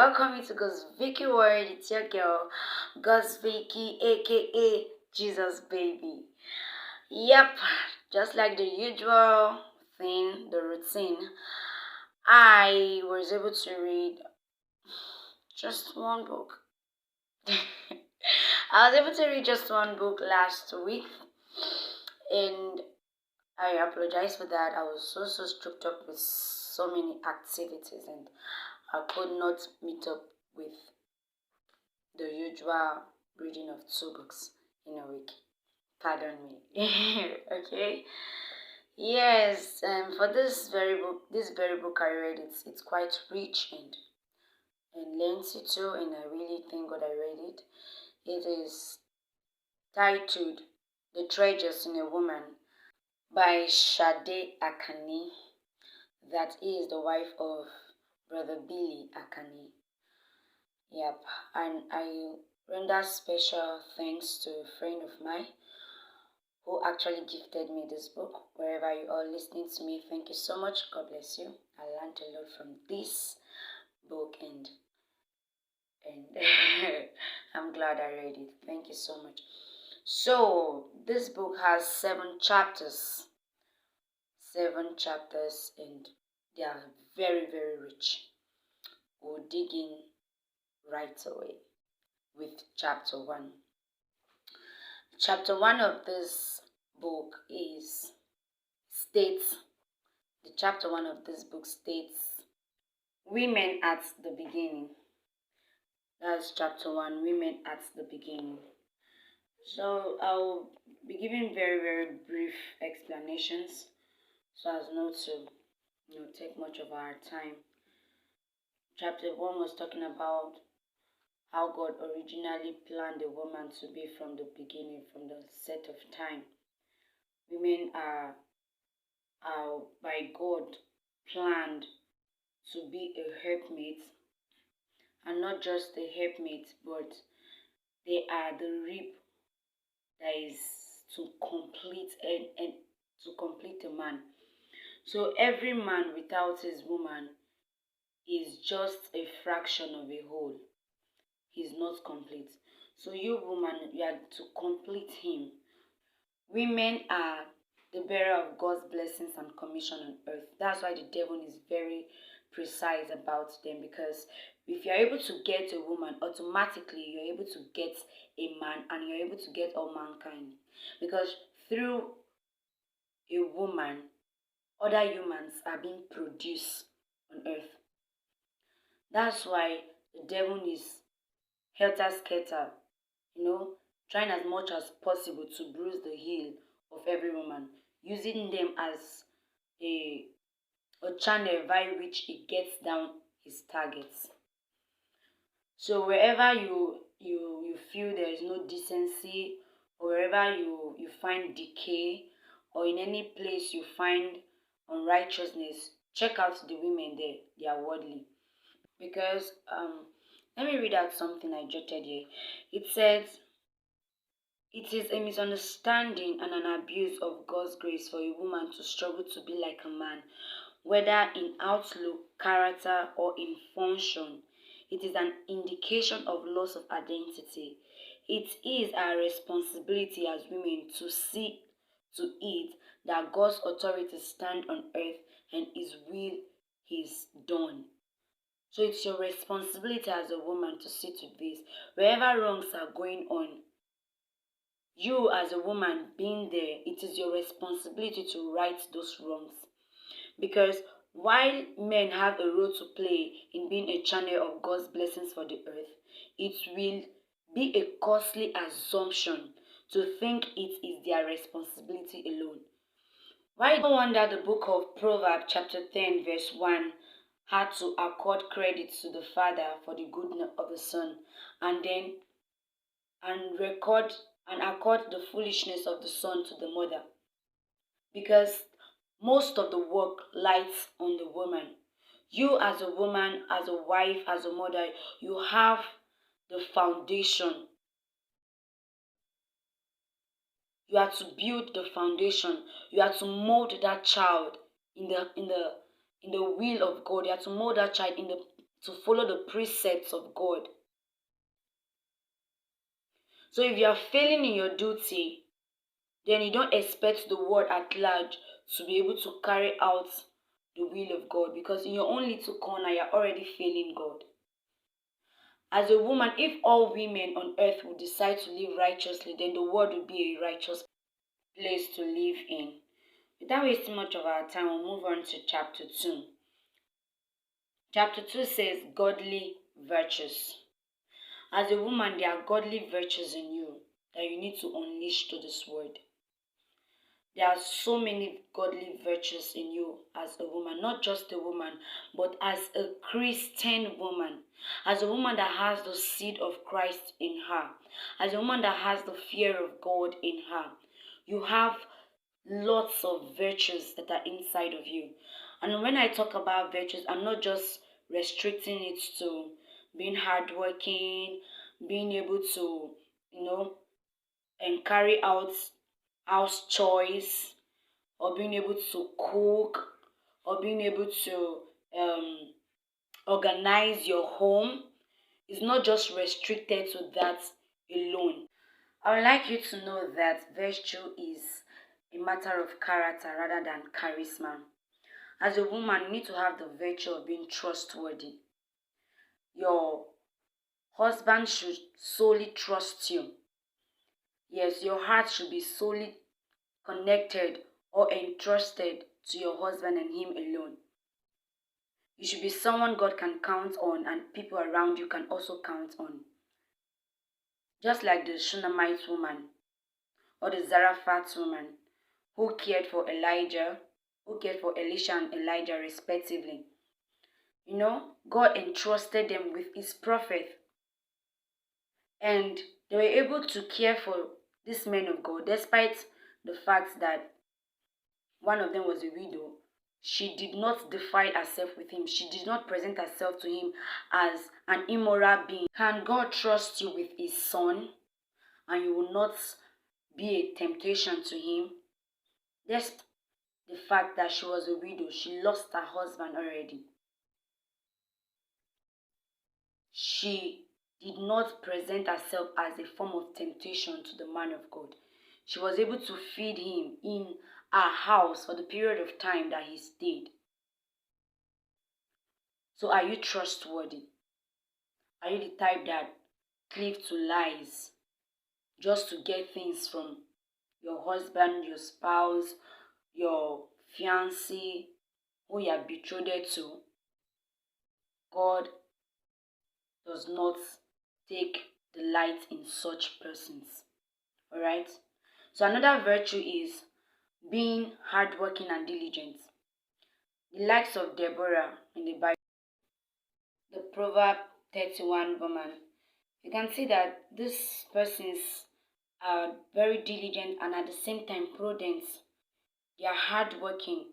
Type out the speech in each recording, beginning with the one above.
welcome you to Godsvickyworld. It's your girl, Godsvicky, aka Jesus Baby. Yep, just like the usual thing, the routine, I was able to read just one book. I was able to read just one book last week, and I apologize for that. I was so stripped up with so many activities, and I could not meet up with the usual reading of 2 books in a week. Pardon me. Okay. Yes, for this very book I read, it's quite rich and lengthy too, and I really thank God I read it. It is titled "The Treasures in a Woman" by Sade Akani. That is the wife of Brother Billy Akani. Yep, and I render special thanks to a friend of mine who actually gifted me this book. Wherever you are listening to me, thank you so much. God bless you. I learned a lot from this book, and I'm glad I read it. Thank you so much. So this book has 7 chapters. 7 chapters, and they are very rich. We'll dig in right away with chapter 1. Chapter 1 of this book states, the chapter 1 of this book states, women at the beginning. That's chapter 1, women at the beginning. So I'll be giving very brief explanations so as not to take much of our time. Chapter 1 was talking about how God originally planned a woman to be from the beginning, from the set of time. Women are by God planned to be a helpmate, and not just a helpmate, but they are the rib that is to complete and to complete a man. So every man without his woman is just a fraction of a whole. He's not complete. So you woman, you are to complete him. Women are the bearer of God's blessings and commission on earth. That's why the devil is very precise about them, because if you're able to get a woman, automatically you're able to get a man, and you're able to get all mankind, because through a woman other humans are being produced on earth. That's why the devil is helter-skelter, trying as much as possible to bruise the heel of every woman, using them as a channel by which he gets down his targets. So wherever you feel there is no decency, or wherever you find decay, or in any place you find unrighteousness, check out the women there. They are worldly. Because let me read out something I jotted here. It says, it is a misunderstanding and an abuse of God's grace for a woman to struggle to be like a man, whether in outlook, character, or in function. It is an indication of loss of identity. It is our responsibility as women to see to it that God's authority stand on earth and His will is done. So it's your responsibility as a woman to see to this. Wherever wrongs are going on, you as a woman being there, it is your responsibility to right those wrongs. Because while men have a role to play in being a channel of God's blessings for the earth, it will be a costly assumption to think it is their responsibility alone. Why no wonder the book of Proverbs chapter 10 verse 1 had to accord credit to the father for the goodness of the son, and accord the foolishness of the son to the mother. Because most of the work lies on the woman. You as a woman, as a wife, as a mother, you have the foundation. You are to build the foundation. You are to mold that child in the will of God. You are to mold that child in the to follow the precepts of God. So if you are failing in your duty, then you don't expect the world at large to be able to carry out the will of God, because in your own little corner, you're already failing God. As a woman, if all women on earth would decide to live righteously, then the world would be a righteous place to live in. Without wasting much of our time, we'll move on to chapter 2. Chapter 2 says godly virtues. As a woman, there are godly virtues in you that you need to unleash to this world. There are so many godly virtues in you as a woman, not just a woman, but as a Christian woman, as a woman that has the seed of Christ in her, as a woman that has the fear of God in her. You have lots of virtues that are inside of you. And when I talk about virtues, I'm not just restricting it to being hardworking, being able to, and carry out house chores, or being able to cook, or being able to organize your home. It's not just restricted to that alone. I would like you to know that virtue is a matter of character rather than charisma. As a woman, you need to have the virtue of being trustworthy. Your husband should solely trust you. Yes, your heart should be solely connected or entrusted to your husband and him alone. You should be someone God can count on and people around you can also count on. Just like the Shunammite woman or the Zarephath woman who cared for Elijah, who cared for Elisha and Elijah respectively. God entrusted them with his prophet. And they were able to care for these men of God despite the fact that one of them was a widow. She did not defile herself with him. She did not present herself to him as an immoral being. Can God trust you with his son and you will not be a temptation to him? Despite the fact that she was a widow, she lost her husband already. She did not present herself as a form of temptation to the man of God. She was able to feed him in her house for the period of time that he stayed. So are you trustworthy? Are you the type that cleave to lies just to get things from your husband, your spouse, your fiancé, who you are betrothed to? God does not take delight in such persons. Alright? So another virtue is being hardworking and diligent. The likes of Deborah in the Bible, the Proverb 31 woman, you can see that these persons are very diligent and at the same time prudent. They are hardworking.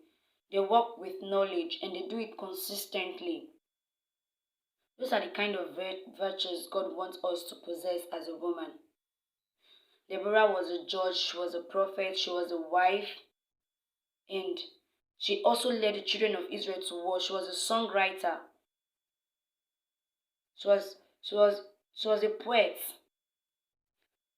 They work with knowledge and they do it consistently. Those are the kind of virtues God wants us to possess as a woman. Deborah was a judge, she was a prophet, she was a wife, and she also led the children of Israel to war. She was a songwriter. She was a poet.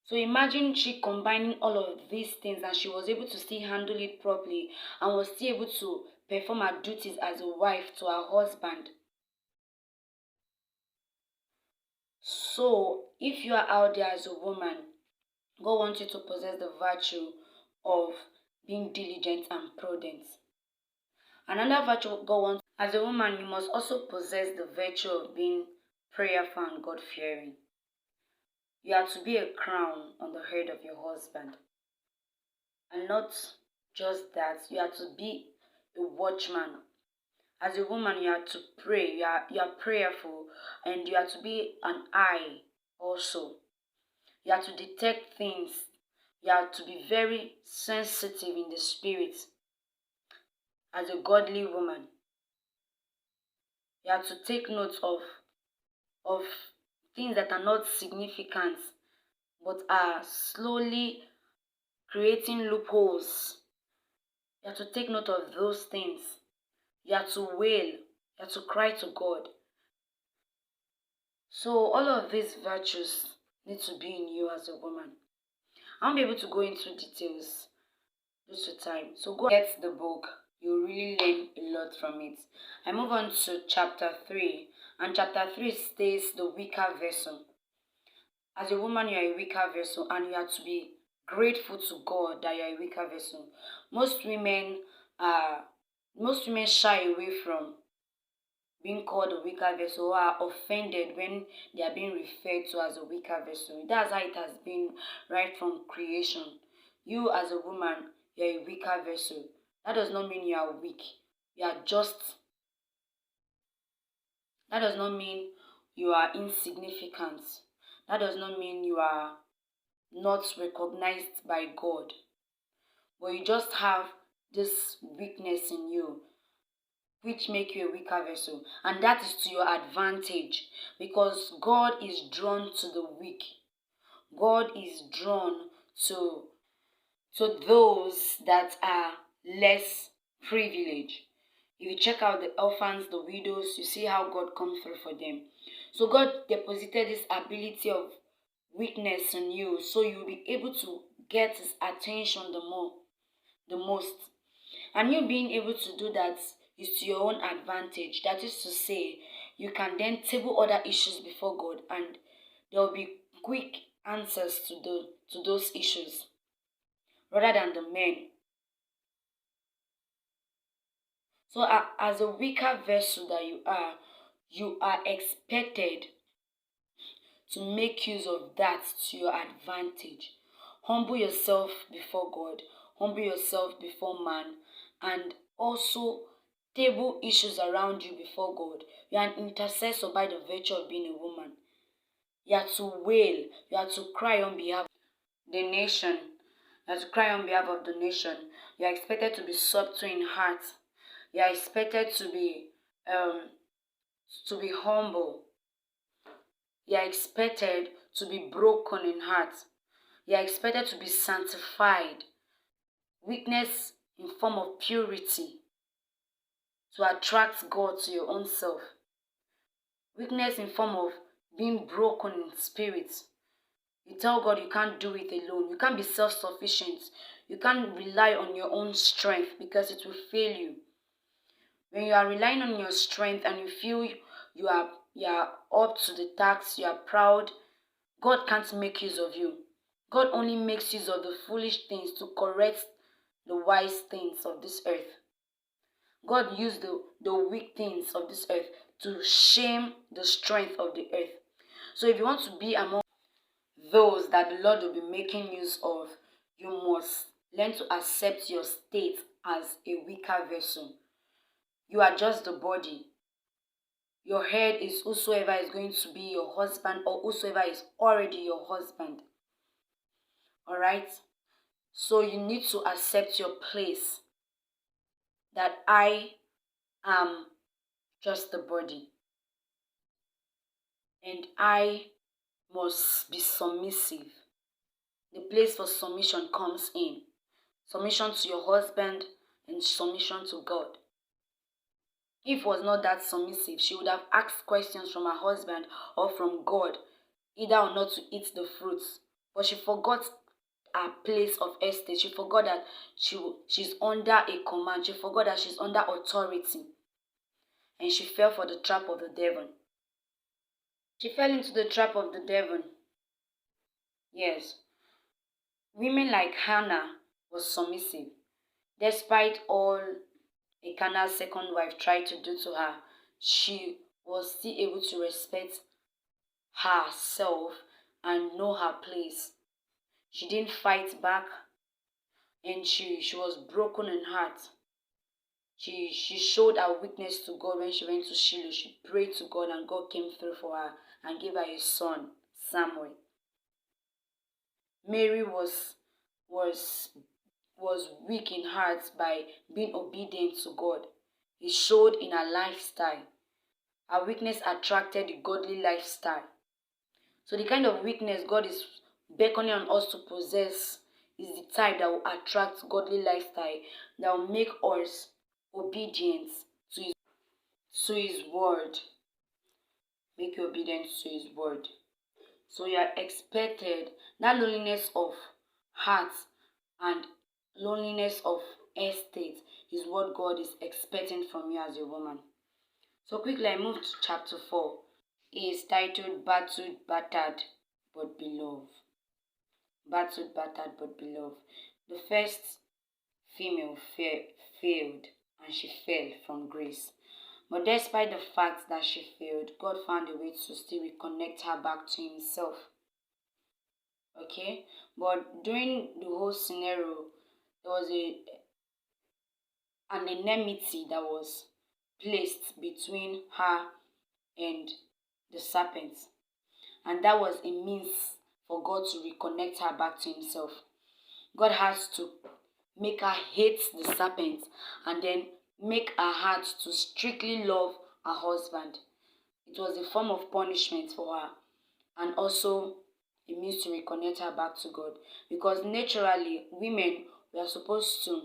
So imagine she combining all of these things and she was able to still handle it properly and was still able to perform her duties as a wife to her husband. So if you are out there as a woman, God wants you to possess the virtue of being diligent and prudent. Another virtue God wants, as a woman, you must also possess the virtue of being prayerful and God-fearing. You are to be a crown on the head of your husband. And not just that, you are to be a watchman. As a woman, you are to pray, you are prayerful, and you are to be an eye also. You are to detect things. You are to be very sensitive in the spirit as a godly woman. You have to take note of things that are not significant but are slowly creating loopholes. You have to take note of those things. You have to wail. You have to cry to God. So all of these virtues need to be in you as a woman. I won't be able to go into details due to time. So go get the book. You'll really learn a lot from it. I move on to chapter 3. And chapter 3 states the weaker vessel. As a woman, you are a weaker vessel, and you have to be grateful to God that you are a weaker vessel. Most women shy away from being called a weaker vessel, or are offended when they are being referred to as a weaker vessel. That's how it has been right from creation. You as a woman, you are a weaker vessel. That does not mean you are weak. You are just, that does not mean you are insignificant. That does not mean you are not recognized by God. But you just have this weakness in you which make you a weaker vessel, and that is to your advantage, because God is drawn to the weak. God is drawn to those that are less privileged. If you check out the orphans, the widows, you see how God comes through for them. So God deposited this ability of weakness in you, so you'll be able to get his attention the most. And you being able to do that is to your own advantage. That is to say, you can then table other issues before God, and there will be quick answers to those issues rather than the men. So as a weaker vessel that you are expected to make use of that to your advantage. Humble yourself before God, humble yourself before man, and also table issues around you before God. You are an intercessor by the virtue of being a woman. You are to wail, you are to cry on behalf of the nation. You are to cry on behalf of the nation. You are expected to be subtle in heart. You are expected to be humble. You are expected to be broken in heart. You are expected to be sanctified. Weakness in form of purity to attract God to your own self. Weakness in form of being broken in spirit. You tell God you can't do it alone. You can't be self-sufficient. You can't rely on your own strength because it will fail you. When you are relying on your strength and you feel you are up to the task, you are proud, God can't make use of you. God only makes use of the foolish things to correct the wise things of this earth. God used the weak things of this earth to shame the strength of the earth. So if you want to be among those that the Lord will be making use of, you must learn to accept your state as a weaker vessel. You are just the body. Your head is whosoever is going to be your husband, or whosoever is already your husband. Alright? So you need to accept your place. That I am just the body. And I must be submissive. The place for submission comes in. Submission to your husband and submission to God. If was not that submissive, she would have asked questions from her husband or from God, either or not to eat the fruits. But she forgot her place of estate. She forgot that she's under a command. She forgot that she's under authority. And she fell for the trap of the devil. She fell into the trap of the devil. Yes. Women like Hannah was submissive. Despite all Elkanah's second wife tried to do to her, she was still able to respect herself and know her place. She didn't fight back, and she was broken in heart. She showed her weakness to God when she went to Shiloh. She prayed to God and God came through for her and gave her a son, Samuel. Mary was weak in heart by being obedient to God. It showed in her lifestyle. Her weakness attracted the godly lifestyle. So the kind of weakness God is beckoning on us to possess is the type that will attract godly lifestyle, that will make us obedient to his word. make you obedient to his word. So you are expected, that loneliness of heart and loneliness of estate is what God is expecting from you as a woman. So quickly I move to chapter 4. It is titled Battered, Battered, but Beloved. Battered, battered, but beloved. The first female failed and she fell from grace. But despite the fact that she failed, God found a way to still reconnect her back to himself. Okay? But during the whole scenario, there was an enmity that was placed between her and the serpent. And that was a means for God to reconnect her back to himself. God has to make her hate the serpent and then make her heart to strictly love her husband. It was a form of punishment for her and also a means to reconnect her back to God. Because naturally, women, we are supposed to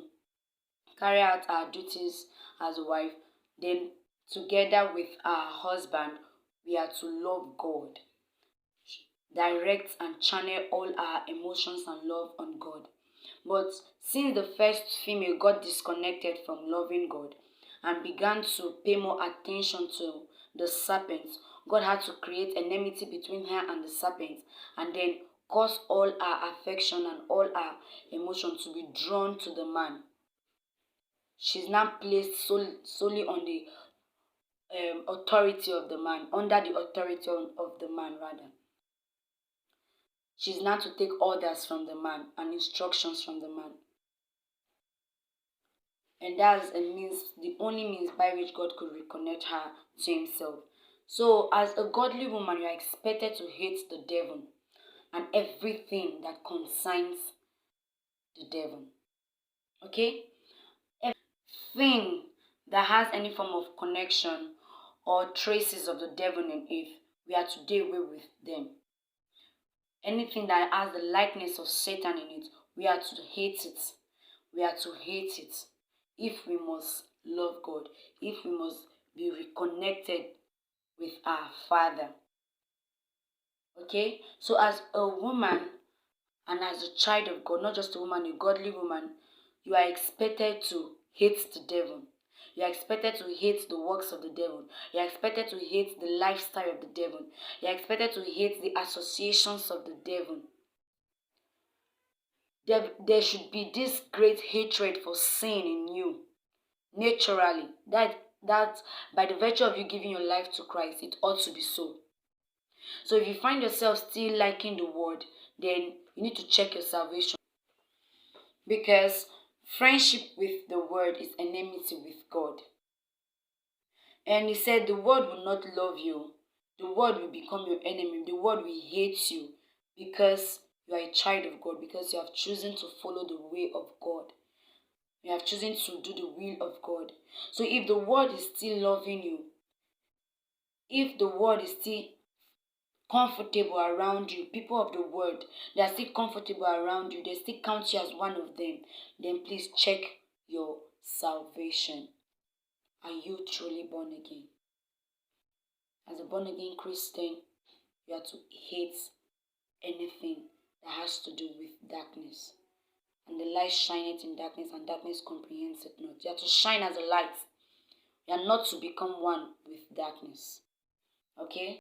carry out our duties as a wife. Then together with our husband, we are to love God. Direct and channel all our emotions and love on God. But since the first female got disconnected from loving God and began to pay more attention to the serpent, God had to create enmity between her and the serpent and then cause all our affection and all our emotion to be drawn to the man. She's now placed solely on the authority of the man, under the authority of the man rather. She's now to take orders from the man and instructions from the man. And that's the only means by which God could reconnect her to himself. So as a godly woman, you are expected to hate the devil and everything that concerns the devil. Okay? Everything that has any form of connection or traces of the devil in it, we are to deal with them. Anything that has the likeness of Satan in it, we are to hate it. We are to hate it if we must love God, if we must be reconnected with our Father. Okay? So as a woman and as a child of God, not just a woman, a godly woman, you are expected to hate the devil. You are expected to hate the works of the devil. You are expected to hate the lifestyle of the devil. You are expected to hate the associations of the devil. There should be this great hatred for sin in you. Naturally. That by the virtue of you giving your life to Christ, it ought to be so. So if you find yourself still liking the word, then you need to check your salvation. Because friendship with the word is enmity with God. And he said the word will not love you. The word will become your enemy. The word will hate you because you are a child of God, because you have chosen to follow the way of God. You have chosen to do the will of God. So if the word is still loving you, if the word is still comfortable around you, people of the word, they are still comfortable around you, they still count you as one of them, then please check your salvation. Are you truly born again? As a born again Christian, you are to hate anything that has to do with darkness. And the light shineth in darkness, and darkness comprehends it not. You are to shine as a light. You are not to become one with darkness. Okay?